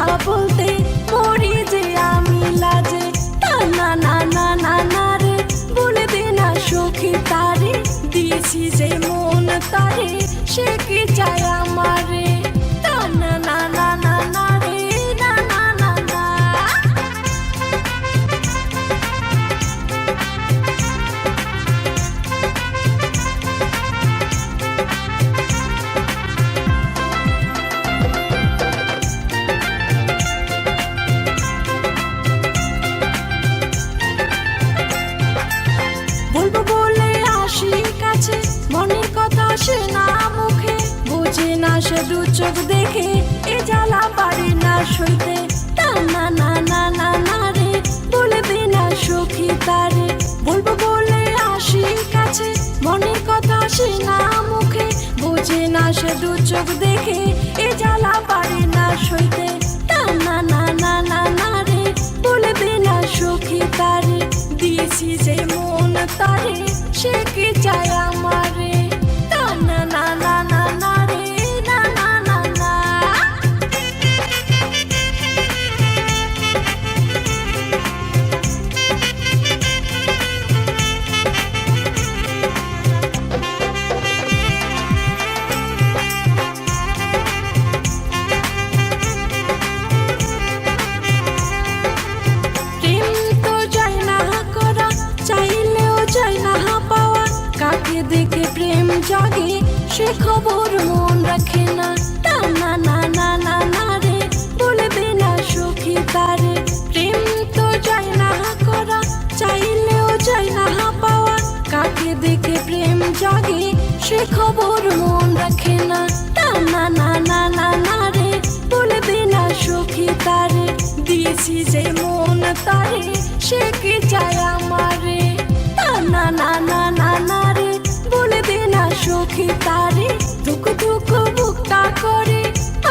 কথা বলতে মরি যে আমি লাজে। তা না না না না না রে, বলে দে না সখী তারে, দিয়েছি যে মন তারে, সে কি চায় আমারে। তা না না না না না রে, না না না না। বলবো বলে আসি কাছে, মনের কথা সে না মুখে, বোঝে না সে দু চোখ দেখে, এ জ্বালা পারে না সইতে। তা না না না না না রে, বলে দে না সখী তারে, বলবো বলে আসি কাছে, মনের কথা সে না মুখে, বোঝে না সে দু চোখ দেখে, এ জ্বালা পারে না সইতে। তা না না না না না রে, বলে দে না সখী তারে, দিয়েছি যে মন তারে, সে কি চায় আমারে। তা না না না না না রে, না না না না। প্রেম তো যায় না করা, চাইলেও যায় না পাওয়া, কাকে দেখে প্রেম জাগে সে খবর মন রাখে না। তা না না না না না রে, বলে দে না সখী তারে, প্রেম তো যায় না করা, চাইলেও যায় না পাওয়া, কাকে দেখে প্রেম জাগে সে খবর মন রাখে না। তা না না না না না রে, বলে দে না সখী তারে, দিয়েছি যে মন তারে, সে কি চায় আমারে। তা না না না না না রে, বলে দে না সখী তারে, দুঃখ দুঃখ বুকটা করে,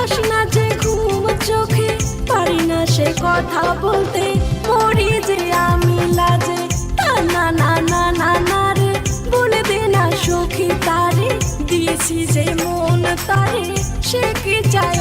আসে না যে ঘুম চোখে, পারি না সে কথা বলতে মরি যে আমি লাজে। তা না না না না না রে, বলে দে না সখী তারে, দিয়েছি যে মন তারে, সে কি চায়